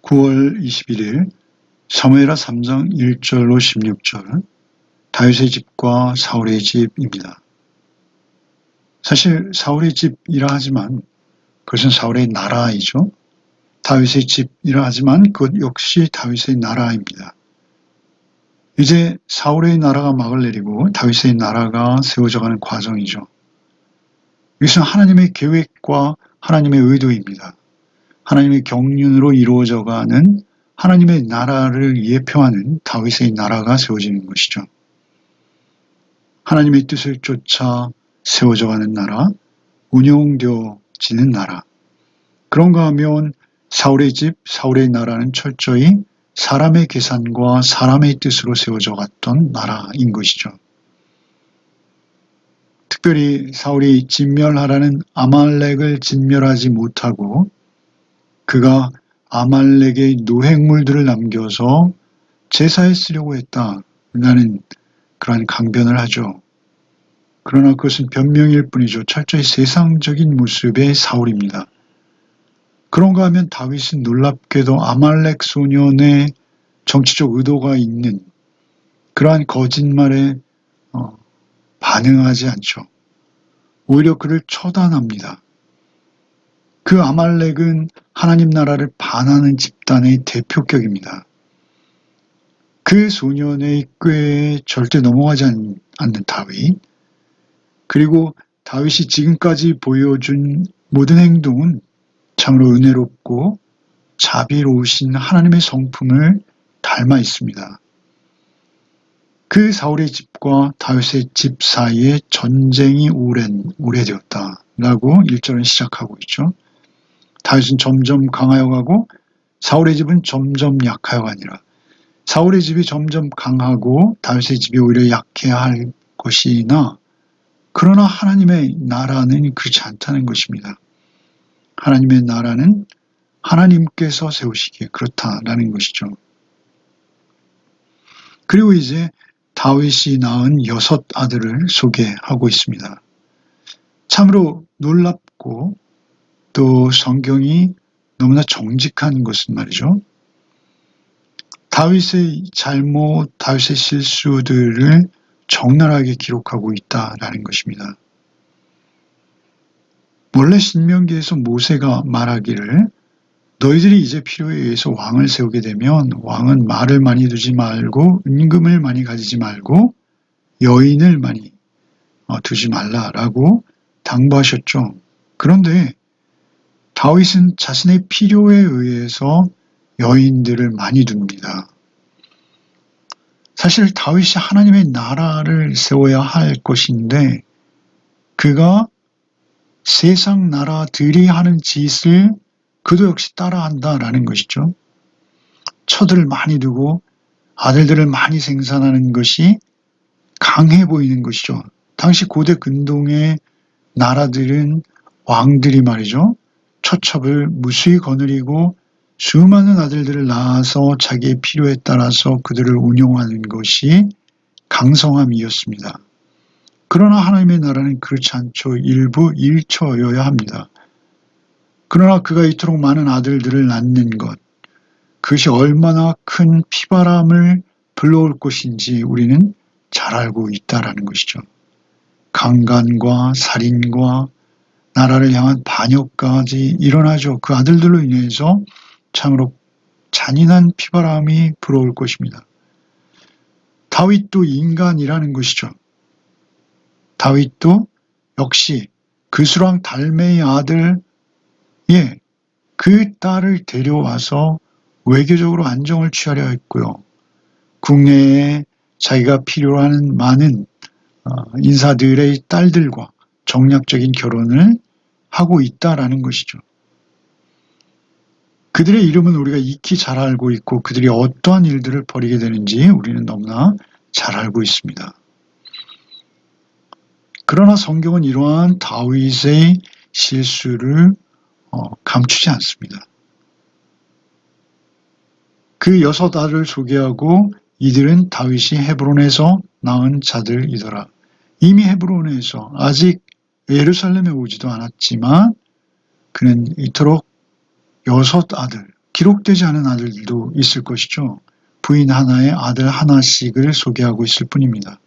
9월 21일 사무엘하 3장 1절로 16절 다윗의 집과 사울의 집입니다. 사실 사울의 집이라 하지만 그것은 사울의 나라이죠. 다윗의 집이라 하지만 그것 역시 다윗의 나라입니다. 이제 사울의 나라가 막을 내리고 다윗의 나라가 세워져가는 과정이죠. 이것은 하나님의 계획과 하나님의 의도입니다. 하나님의 경륜으로 이루어져가는 하나님의 나라를 예표하는 다윗의 나라가 세워지는 것이죠. 하나님의 뜻을 쫓아 세워져가는 나라, 운영되어지는 나라. 그런가 하면 사울의 집, 사울의 나라는 철저히 사람의 계산과 사람의 뜻으로 세워져 갔던 나라인 것이죠. 특별히 사울이 진멸하라는 아말렉을 진멸하지 못하고 그가 아말렉의 노획물들을 남겨서 제사에 쓰려고 했다라는 그러한 강변을 하죠. 그러나 그것은 변명일 뿐이죠. 철저히 세상적인 모습의 사울입니다. 그런가 하면 다윗은 놀랍게도 아말렉 소년의 정치적 의도가 있는 그러한 거짓말에 반응하지 않죠. 오히려 그를 처단합니다. 그 아말렉은 하나님 나라를 반하는 집단의 대표격입니다. 그 소년의 꾀에 절대 넘어가지 않는 다윗, 그리고 다윗이 지금까지 보여준 모든 행동은 참으로 은혜롭고 자비로우신 하나님의 성품을 닮아 있습니다. 그 사울의 집과 다윗의 집 사이에 전쟁이 오래되었다라고 1절은 시작하고 있죠. 다윗은 점점 강하여 가고 사울의 집은 점점 약하여 가니라. 사울의 집이 점점 강하고 다윗의 집이 오히려 약해야 할 것이나 그러나 하나님의 나라는 그렇지 않다는 것입니다. 하나님의 나라는 하나님께서 세우시기에 그렇다라는 것이죠. 그리고 이제 다윗이 낳은 6 아들을 소개하고 있습니다. 참으로 놀랍고 또 성경이 너무나 정직한 것은 말이죠. 다윗의 잘못, 다윗의 실수들을 적나라하게 기록하고 있다라는 것입니다. 원래 신명기에서 모세가 말하기를 너희들이 이제 필요에 의해서 왕을 세우게 되면 왕은 말을 많이 두지 말고 은금을 많이 가지지 말고 여인을 많이 두지 말라라고 당부하셨죠. 그런데 다윗은 자신의 필요에 의해서 여인들을 많이 둡니다. 사실 다윗이 하나님의 나라를 세워야 할 것인데 그가 세상 나라들이 하는 짓을 그도 역시 따라한다라는 것이죠. 처들을 많이 두고 아들들을 많이 생산하는 것이 강해 보이는 것이죠. 당시 고대 근동의 나라들은 왕들이 말이죠. 처첩을 무수히 거느리고 수많은 아들들을 낳아서 자기의 필요에 따라서 그들을 운용하는 것이 강성함이었습니다. 그러나 하나님의 나라는 그렇지 않죠. 일부 일처여야 합니다. 그러나 그가 이토록 많은 아들들을 낳는 것, 그것이 얼마나 큰 피바람을 불러올 것인지 우리는 잘 알고 있다라는 것이죠. 강간과 살인과 나라를 향한 반역까지 일어나죠. 그 아들들로 인해서 참으로 잔인한 피바람이 불어올 것입니다. 다윗도 인간이라는 것이죠. 다윗도 역시 그수랑 달메의 아들, 그 딸을 데려와서 외교적으로 안정을 취하려 했고요. 국내에 자기가 필요로 하는 많은 인사들의 딸들과 정략적인 결혼을 하고 있다라는 것이죠. 그들의 이름은 우리가 익히 잘 알고 있고 그들이 어떠한 일들을 벌이게 되는지 우리는 너무나 잘 알고 있습니다. 그러나 성경은 이러한 다윗의 실수를 감추지 않습니다. 그 6 아들을 소개하고 이들은 다윗이 헤브론에서 낳은 자들이더라. 이미 헤브론에서 아직 예루살렘에 오지도 않았지만 그는 이토록 6 아들, 기록되지 않은 아들들도 있을 것이죠. 부인 하나에 아들 하나씩을 소개하고 있을 뿐입니다.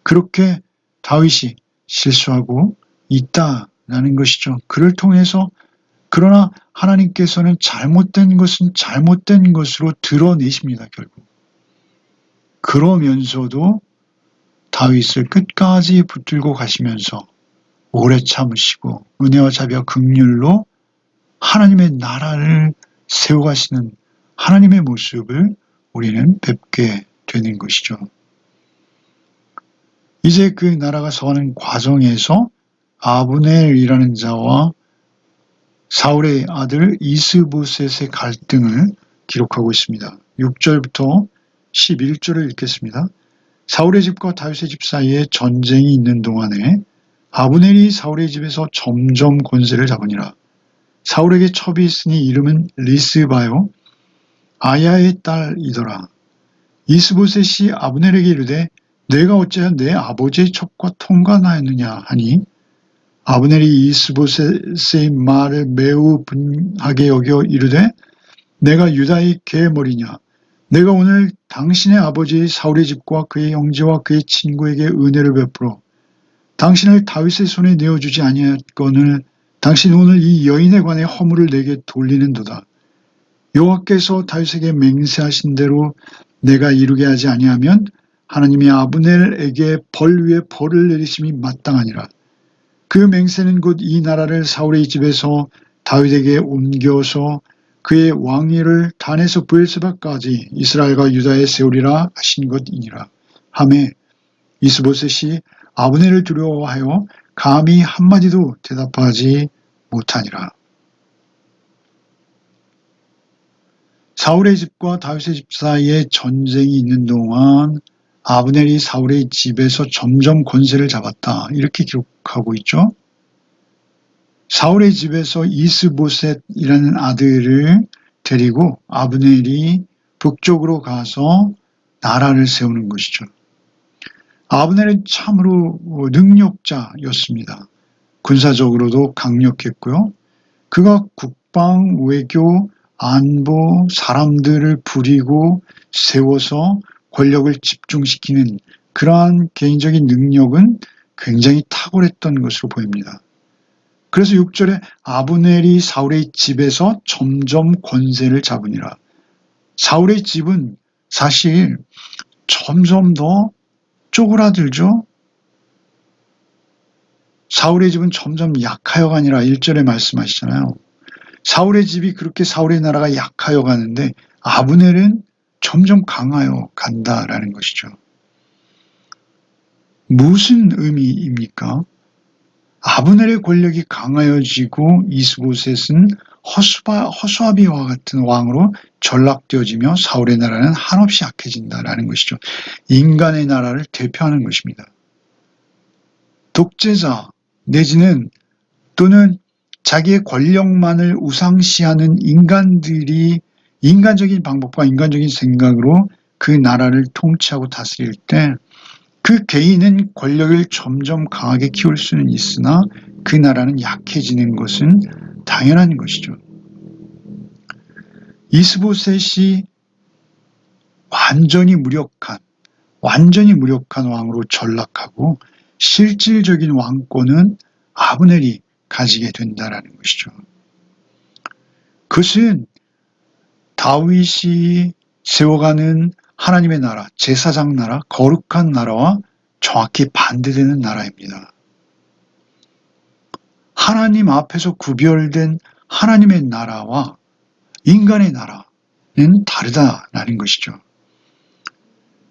그렇게 다윗이 실수하고 있다라는 것이죠. 그를 통해서 그러나 하나님께서는 잘못된 것은 잘못된 것으로 드러내십니다. 결국. 그러면서도 다윗을 끝까지 붙들고 가시면서 오래 참으시고 은혜와 자비와 긍휼로 하나님의 나라를 세워가시는 하나님의 모습을 우리는 뵙게 되는 것이죠. 이제 그 나라가 서가는 과정에서 아브넬이라는 자와 사울의 아들 이스보셋의 갈등을 기록하고 있습니다. 6절부터 11절을 읽겠습니다. 사울의 집과 다윗의 집 사이에 전쟁이 있는 동안에 아브넬이 사울의 집에서 점점 권세를 잡으니라. 사울에게 첩이 있으니 이름은 리스바요 아야의 딸이더라. 이스보셋이 아브넬에게 이르되 내가 어찌하여 내 아버지의 첩과 통관하였느냐 하니 아브넬이 이스보셋의 말을 매우 분하게 여겨 이르되 내가 유다의 계머리냐 내가 오늘 당신의 아버지 사울의 집과 그의 형제와 그의 친구에게 은혜를 베풀어 당신을 다윗의 손에 내어주지 아니하였거늘 당신은 오늘 이 여인에 관해 허물을 내게 돌리는도다. 여호와께서 다윗에게 맹세하신 대로 내가 이루게 하지 아니하면 하나님이 아브넬에게 벌 위에 벌을 내리심이 마땅하니라. 그 맹세는 곧 이 나라를 사울의 집에서 다윗에게 옮겨서 그의 왕위를 단에서 브엘세바까지 이스라엘과 유다에 세우리라 하신 것이니라. 하매 이스보셋이 아브넬을 두려워하여 감히 한마디도 대답하지 못하니라. 사울의 집과 다윗의 집 사이에 전쟁이 있는 동안 아브넬이 사울의 집에서 점점 권세를 잡았다. 이렇게 기록하고 있죠. 사울의 집에서 이스보셋이라는 아들을 데리고 아브넬이 북쪽으로 가서 나라를 세우는 것이죠. 아브넬은 참으로 능력자였습니다. 군사적으로도 강력했고요. 그가 국방, 외교, 안보, 사람들을 부리고 세워서 권력을 집중시키는 그러한 개인적인 능력은 굉장히 탁월했던 것으로 보입니다. 그래서 6절에 아브넬이 사울의 집에서 점점 권세를 잡으니라. 사울의 집은 사실 점점 더 쪼그라들죠. 사울의 집은 점점 약하여가 아니라 1절에 말씀하시잖아요. 사울의 집이 그렇게 사울의 나라가 약하여 가는데 아브넬은 점점 강하여 간다라는 것이죠. 무슨 의미입니까? 아브넬의 권력이 강하여지고 이스보셋은 허수아비와 같은 왕으로 전락되어지며 사울의 나라는 한없이 약해진다라는 것이죠. 인간의 나라를 대표하는 것입니다. 독재자 내지는 또는 자기의 권력만을 우상시하는 인간들이 인간적인 방법과 인간적인 생각으로 그 나라를 통치하고 다스릴 때 그 개인은 권력을 점점 강하게 키울 수는 있으나 그 나라는 약해지는 것은 당연한 것이죠. 이스보셋이 완전히 무력한 왕으로 전락하고 실질적인 왕권은 아브넬이 가지게 된다라는 것이죠. 그것은 다윗이 세워가는 하나님의 나라, 제사장 나라, 거룩한 나라와 정확히 반대되는 나라입니다. 하나님 앞에서 구별된 하나님의 나라와 인간의 나라는 다르다라는 것이죠.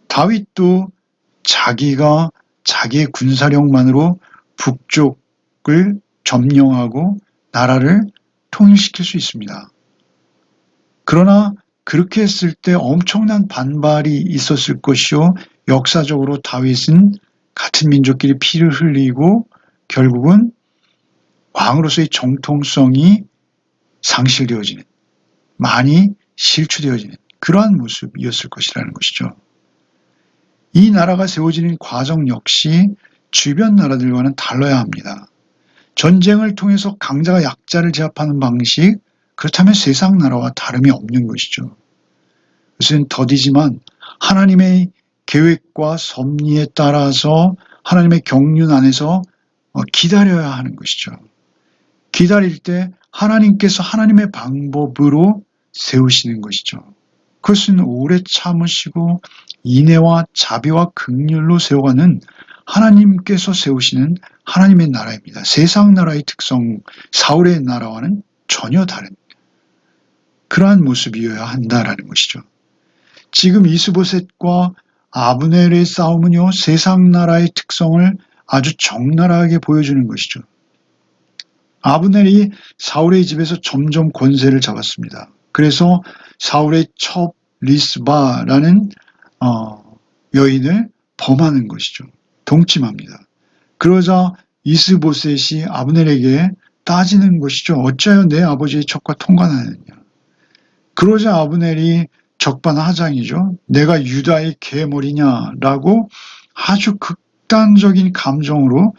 다윗도 자기가 자기의 군사력만으로 북쪽을 점령하고 나라를 통일시킬 수 있습니다. 그러나 그렇게 했을 때 엄청난 반발이 있었을 것이요. 역사적으로 다윗은 같은 민족끼리 피를 흘리고 결국은 왕으로서의 정통성이 상실되어지는, 많이 실추되어지는 그러한 모습이었을 것이라는 것이죠. 이 나라가 세워지는 과정 역시 주변 나라들과는 달라야 합니다. 전쟁을 통해서 강자가 약자를 제압하는 방식, 그렇다면 세상 나라와 다름이 없는 것이죠. 그것은 더디지만 하나님의 계획과 섭리에 따라서 하나님의 경륜 안에서 기다려야 하는 것이죠. 기다릴 때 하나님께서 하나님의 방법으로 세우시는 것이죠. 그것은 오래 참으시고 인애와 자비와 긍휼로 세워가는 하나님께서 세우시는 하나님의 나라입니다. 세상 나라의 특성, 사울의 나라와는 전혀 다른 그러한 모습이어야 한다라는 것이죠. 지금 이스보셋과 아브넬의 싸움은요, 세상 나라의 특성을 아주 적나라하게 보여주는 것이죠. 아브넬이 사울의 집에서 점점 권세를 잡았습니다. 그래서 사울의 첩 리스바라는 여인을 범하는 것이죠. 동침합니다. 그러자 이스보셋이 아브넬에게 따지는 것이죠. 어찌하여 내 아버지의 첩과 통관하느냐. 그러자 아브넬이 적반하장이죠. 내가 유다의 계머리냐라고 아주 극단적인 감정으로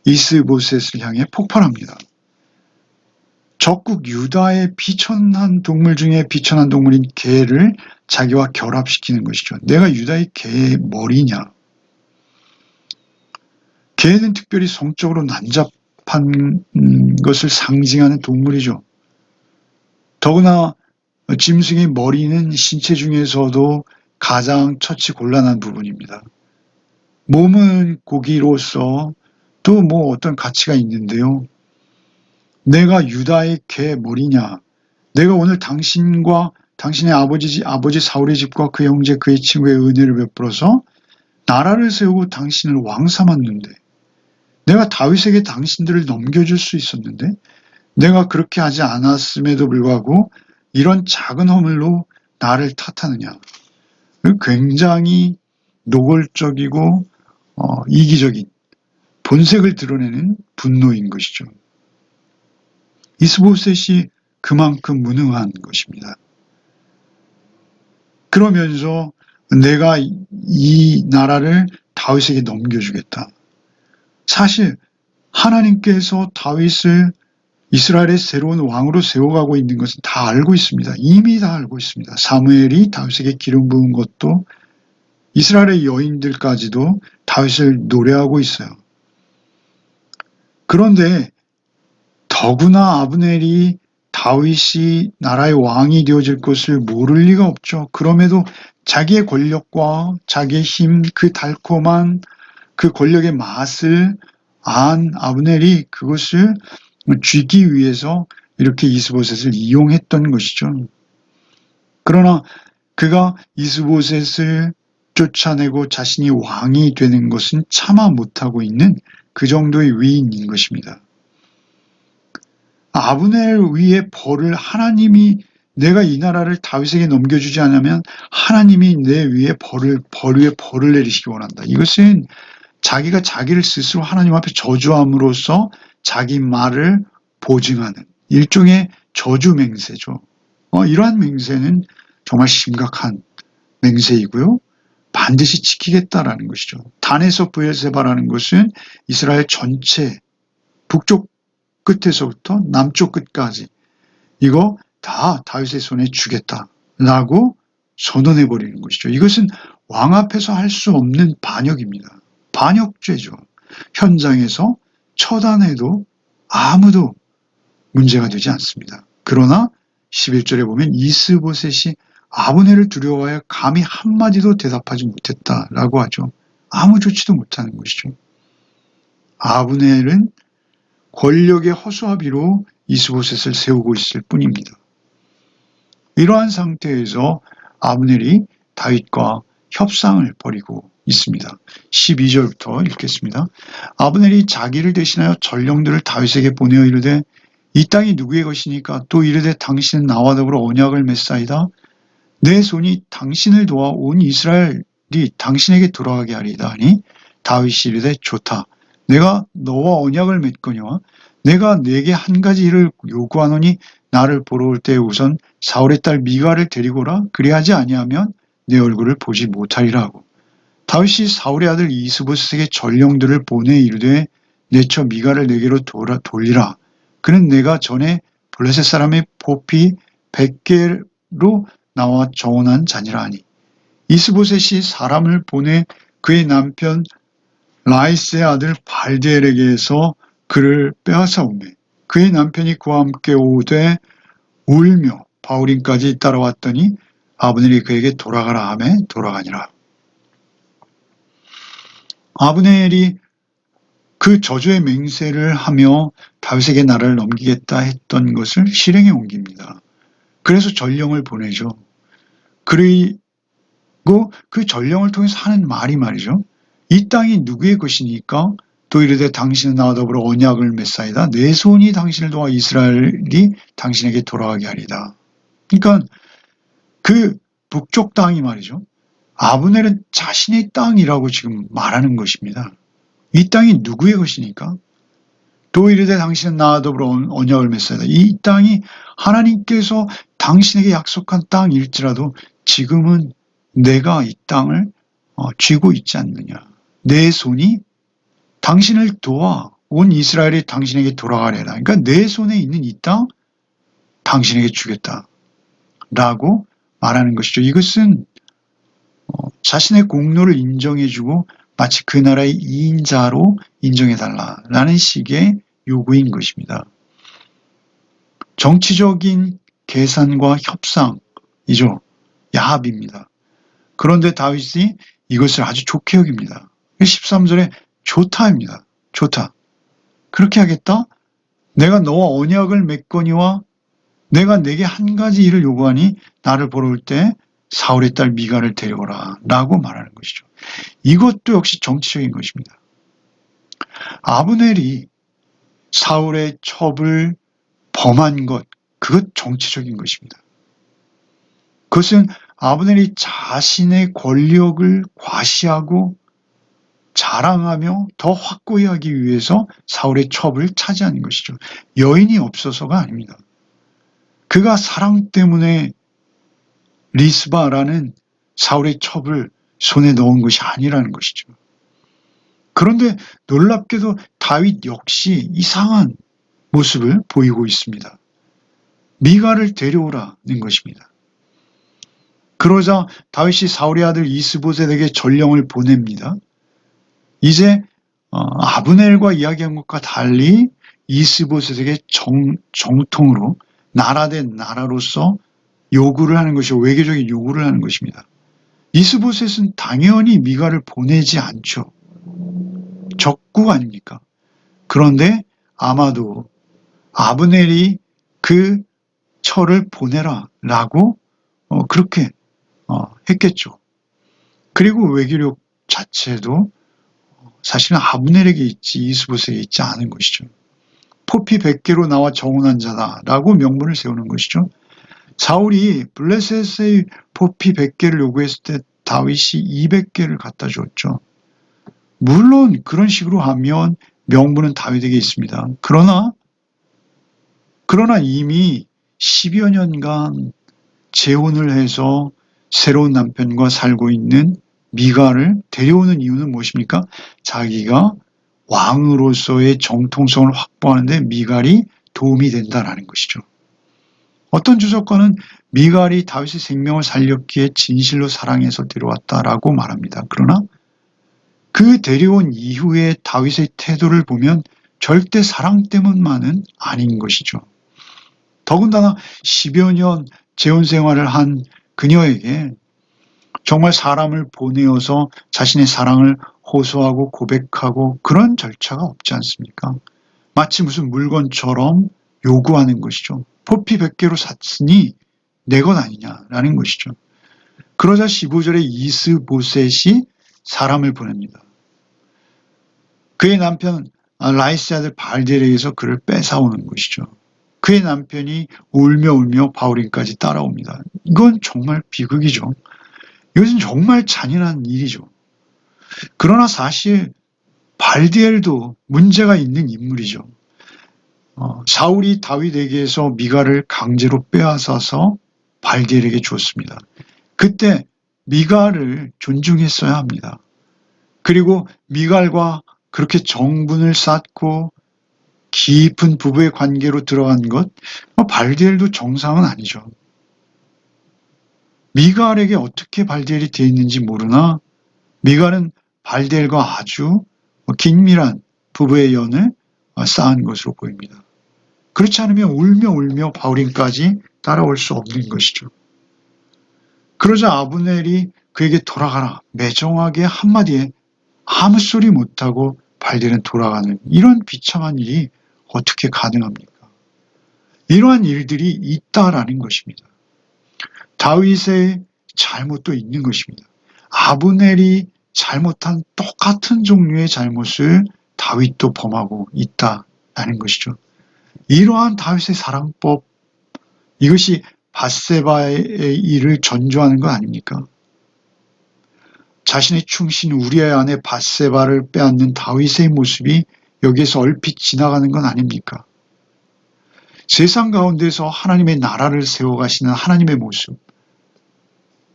이스보셋을 향해 폭발합니다. 적국 유다의 비천한 동물 중에 비천한 동물인 개를 자기와 결합시키는 것이죠. 내가 유다의 개의 머리냐. 개는 특별히 성적으로 난잡한 것을 상징하는 동물이죠. 더구나 짐승의 머리는 신체 중에서도 가장 처치 곤란한 부분입니다. 몸은 고기로서 또 어떤 가치가 있는데요. 내가 유다의 개 머리냐. 내가 오늘 당신과 당신의 아버지 사울의 집과 그 형제 그의 친구의 은혜를 베풀어서 나라를 세우고 당신을 왕 삼았는데 내가 다윗에게 당신들을 넘겨줄 수 있었는데 내가 그렇게 하지 않았음에도 불구하고 이런 작은 허물로 나를 탓하느냐. 굉장히 노골적이고 이기적인 본색을 드러내는 분노인 것이죠. 이스보셋이 그만큼 무능한 것입니다. 그러면서 내가 이 나라를 다윗에게 넘겨주겠다. 사실 하나님께서 다윗을 이스라엘의 새로운 왕으로 세워가고 있는 것은 다 알고 있습니다. 이미 다 알고 있습니다. 사무엘이 다윗에게 기름 부은 것도 이스라엘의 여인들까지도 다윗을 노래하고 있어요. 그런데 더구나 아브넬이 다윗이 나라의 왕이 되어질 것을 모를 리가 없죠. 그럼에도 자기의 권력과 자기의 힘, 그 달콤한 그 권력의 맛을 안 아브넬이 그것을 쥐기 위해서 이렇게 이스보셋을 이용했던 것이죠. 그러나 그가 이스보셋을 쫓아내고 자신이 왕이 되는 것은 차마 못하고 있는 그 정도의 위인인 것입니다. 아브넬 위에 벌을 하나님이 내가 이 나라를 다윗에게 넘겨주지 않으면 하나님이 내 위에 벌 위에 벌을 내리시기 원한다. 이것은 자기가 자기를 스스로 하나님 앞에 저주함으로써 자기 말을 보증하는 일종의 저주 맹세죠. 이러한 맹세는 정말 심각한 맹세이고요. 반드시 지키겠다라는 것이죠. 단에서 브엘세바라는 것은 이스라엘 전체 북쪽 끝에서부터 남쪽 끝까지 이거 다 다윗의 손에 주겠다라고 선언해버리는 것이죠. 이것은 왕 앞에서 할 수 없는 반역입니다. 반역죄죠. 현장에서 처단해도 아무도 문제가 되지 않습니다. 그러나 11절에 보면 이스보셋이 아브넬을 두려워하여 감히 한마디도 대답하지 못했다라고 하죠. 아무 조치도 못하는 것이죠. 아브넬은 권력의 허수아비로 이스보셋을 세우고 있을 뿐입니다. 이러한 상태에서 아브넬이 다윗과 협상을 벌이고 있습니다. 12절부터 읽겠습니다. 아브넬이 자기를 대신하여 전령들을 다윗에게 보내어 이르되 이 땅이 누구의 것이니까 또 이르되 당신은 나와 더불어 언약을 맺사이다. 내 손이 당신을 도와 온 이스라엘이 당신에게 돌아가게 하리이다 하니 다윗이 이르되 좋다. 내가 너와 언약을 맺거니와 내가 내게 한 가지 일을 요구하노니 나를 보러 올 때 우선 사울의 딸 미갈을 데리고 오라. 그리하지 아니하면 내 얼굴을 보지 못하리라 하고 다윗이 사울의 아들 이스보셋에게 전령들을 보내 이르되 내 처 미갈을 내게로 돌리라. 그는 내가 전에 블레셋 사람의 포피 100개로 나와 정원한 자니라 하니 이스보셋이 사람을 보내 그의 남편 라이스의 아들 발디엘에게서 그를 빼앗아 오매 그의 남편이 그와 함께 오되 울며 바울임까지 따라왔더니 아브넬이 그에게 돌아가라 하매 돌아가니라. 아브넬이 그 저주의 맹세를 하며 다윗에게 나라를 넘기겠다 했던 것을 실행에 옮깁니다. 그래서 전령을 보내죠. 그리고 그 전령을 통해서 하는 말이 말이죠. 이 땅이 누구의 것이니까 또 이르되 당신은 나와 더불어 언약을 맺사이다. 내 손이 당신을 도와 이스라엘이 당신에게 돌아가게 하리다. 그러니까 그 북쪽 땅이 말이죠. 아브넬은 자신의 땅이라고 지금 말하는 것입니다. 이 땅이 누구의 것이니까? 또 이르되 당신은 나와 더불어 언약을 맺사이다. 이 땅이 하나님께서 당신에게 약속한 땅일지라도 지금은 내가 이 땅을 쥐고 있지 않느냐. 내 손이 당신을 도와 온 이스라엘이 당신에게 돌아가리라. 그러니까 내 손에 있는 이 땅 당신에게 주겠다. 라고 말하는 것이죠. 이것은 자신의 공로를 인정해주고 마치 그 나라의 2인자로 인정해달라라는 식의 요구인 것입니다. 정치적인 계산과 협상이죠. 야합입니다. 그런데 다윗이 이것을 아주 좋게 여깁니다. 13절에 좋다입니다. 좋다. 그렇게 하겠다? 내가 너와 언약을 맺거니와 내가 내게 한 가지 일을 요구하니 나를 보러 올 때 사울의 딸 미가를 데려오라 라고 말하는 것이죠. 이것도 역시 정치적인 것입니다. 아브넬이 사울의 첩을 범한 것, 그것 정치적인 것입니다. 그것은 아브넬이 자신의 권력을 과시하고 자랑하며 더 확고히 하기 위해서 사울의 첩을 차지하는 것이죠. 여인이 없어서가 아닙니다. 그가 사랑 때문에 리스바라는 사울의 첩을 손에 넣은 것이 아니라는 것이죠. 그런데 놀랍게도 다윗 역시 이상한 모습을 보이고 있습니다. 미가를 데려오라는 것입니다. 그러자 다윗이 사울의 아들 이스보셋에게 전령을 보냅니다. 이제 아브넬과 이야기한 것과 달리 이스보셋에게 정통으로 나라 대 나라로서 요구를 하는 것이고 외교적인 요구를 하는 것입니다. 이스보셋은 당연히 미가를 보내지 않죠. 적국 아닙니까? 그런데 아마도 아브넬이 그 철을 보내라 라고 그렇게 했겠죠. 그리고 외교력 자체도 사실은 아브넬에게 있지 이스보셋에게 있지 않은 것이죠. 포피 100개로 나와 정원한 자다라고 명분을 세우는 것이죠. 사울이 블레셋의 포피 100개를 요구했을 때 다윗이 200개를 갖다 줬죠. 물론 그런 식으로 하면 명분은 다윗에게 있습니다. 그러나 이미 10여 년간 재혼을 해서 새로운 남편과 살고 있는 미가를 데려오는 이유는 무엇입니까? 자기가 왕으로서의 정통성을 확보하는 데 미갈이 도움이 된다라는 것이죠. 어떤 주석가는 미갈이 다윗의 생명을 살렸기에 진실로 사랑해서 데려왔다라고 말합니다. 그러나 그 데려온 이후에 다윗의 태도를 보면 절대 사랑 때문만은 아닌 것이죠. 더군다나 10여 년 재혼 생활을 한 그녀에게 정말 사람을 보내어서 자신의 사랑을 호소하고 고백하고 그런 절차가 없지 않습니까? 마치 무슨 물건처럼 요구하는 것이죠. 포피 100개로 샀으니 내 것 아니냐라는 것이죠. 그러자 15절에 이스보셋이 사람을 보냅니다. 그의 남편 라이스 아들 발디엘에게서 그를 뺏어오는 것이죠. 그의 남편이 울며 바울임까지 따라옵니다. 이건 정말 비극이죠. 이것은 정말 잔인한 일이죠. 그러나 사실 발디엘도 문제가 있는 인물이죠. 사울이 다윗에게서 미갈을 강제로 빼앗아서 발디엘에게 줬습니다. 그때 미갈을 존중했어야 합니다. 그리고 미갈과 그렇게 정분을 쌓고 깊은 부부의 관계로 들어간 것, 발디엘도 정상은 아니죠. 미갈에게 어떻게 발디엘이 되어 있는지 모르나 미갈은 발디엘과 아주 긴밀한 부부의 연을 쌓은 것으로 보입니다. 그렇지 않으면 울며 바울인까지 따라올 수 없는 것이죠. 그러자 아브넬이 그에게 돌아가라 매정하게 한마디에 아무 소리 못하고 발디엘은 돌아가는 이런 비참한 일이 어떻게 가능합니까? 이러한 일들이 있다라는 것입니다. 다윗의 잘못도 있는 것입니다. 아브넬이 잘못한 똑같은 종류의 잘못을 다윗도 범하고 있다라는 것이죠. 이러한 다윗의 사랑법, 이것이 밧세바의 일을 전조하는 거 아닙니까? 자신의 충신 우리의 아내 밧세바를 빼앗는 다윗의 모습이 여기에서 얼핏 지나가는 건 아닙니까? 세상 가운데서 하나님의 나라를 세워가시는 하나님의 모습,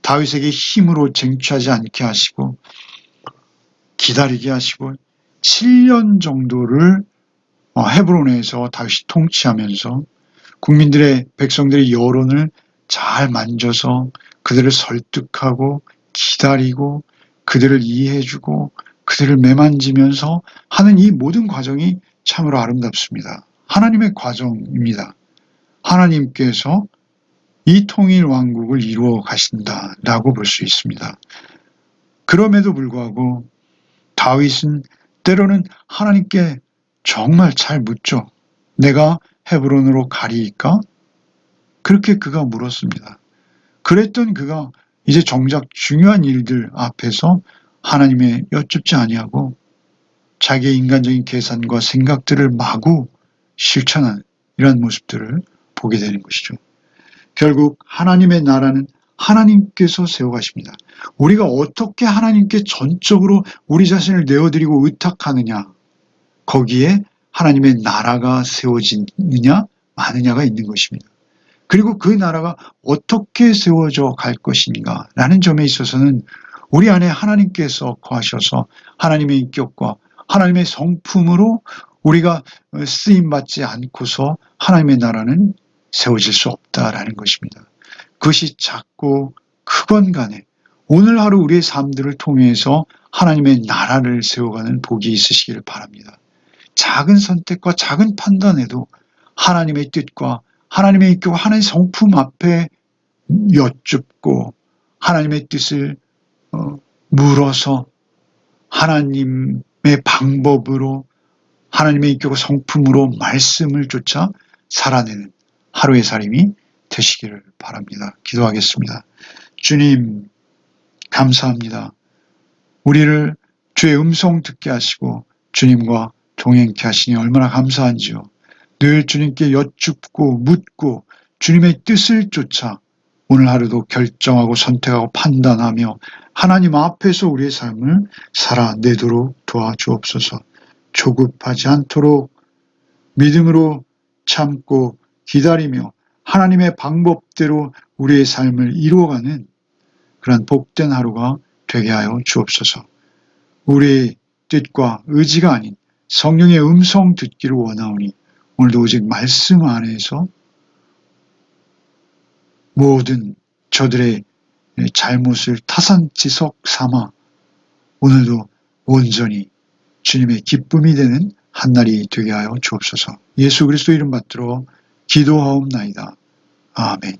다윗에게 힘으로 쟁취하지 않게 하시고 기다리게 하시고 7년 정도를 헤브론에서 다윗이 통치하면서 국민들의 백성들의 여론을 잘 만져서 그들을 설득하고 기다리고 그들을 이해해주고 그들을 매만지면서 하는 이 모든 과정이 참으로 아름답습니다. 하나님의 과정입니다. 하나님께서 이 통일 왕국을 이루어 가신다라고 볼 수 있습니다. 그럼에도 불구하고 다윗은 때로는 하나님께 정말 잘 묻죠. 내가 헤브론으로 가리이까? 그렇게 그가 물었습니다. 그랬던 그가 이제 정작 중요한 일들 앞에서 하나님의 여쭙지 아니하고 자기의 인간적인 계산과 생각들을 마구 실천하는 이런 모습들을 보게 되는 것이죠. 결국 하나님의 나라는 하나님께서 세워가십니다. 우리가 어떻게 하나님께 전적으로 우리 자신을 내어드리고 의탁하느냐, 거기에 하나님의 나라가 세워지느냐 마느냐가 있는 것입니다. 그리고 그 나라가 어떻게 세워져 갈 것인가 라는 점에 있어서는 우리 안에 하나님께서 거하셔서 하나님의 인격과 하나님의 성품으로 우리가 쓰임받지 않고서 하나님의 나라는 세워질 수 없다라는 것입니다. 그것이 작고 크건 간에 오늘 하루 우리의 삶들을 통해서 하나님의 나라를 세워가는 복이 있으시기를 바랍니다. 작은 선택과 작은 판단에도 하나님의 뜻과 하나님의 인격과 하나님의 성품 앞에 여쭙고 하나님의 뜻을 물어서 하나님의 방법으로 하나님의 인격과 성품으로 말씀을 쫓아 살아내는 하루의 삶이 되시기를 바랍니다. 기도하겠습니다. 주님 감사합니다. 우리를 주의 음성 듣게 하시고 주님과 동행케 하시니 얼마나 감사한지요. 늘 주님께 여쭙고 묻고 주님의 뜻을 쫓아 오늘 하루도 결정하고 선택하고 판단하며 하나님 앞에서 우리의 삶을 살아내도록 도와주옵소서. 조급하지 않도록 믿음으로 참고 기다리며 하나님의 방법대로 우리의 삶을 이루어가는 그런 복된 하루가 되게 하여 주옵소서. 우리의 뜻과 의지가 아닌 성령의 음성 듣기를 원하오니 오늘도 오직 말씀 안에서 모든 저들의 잘못을 타산지석 삼아 오늘도 온전히 주님의 기쁨이 되는 한날이 되게 하여 주옵소서. 예수 그리스도 이름 받들어 기도하옵나이다. 아멘.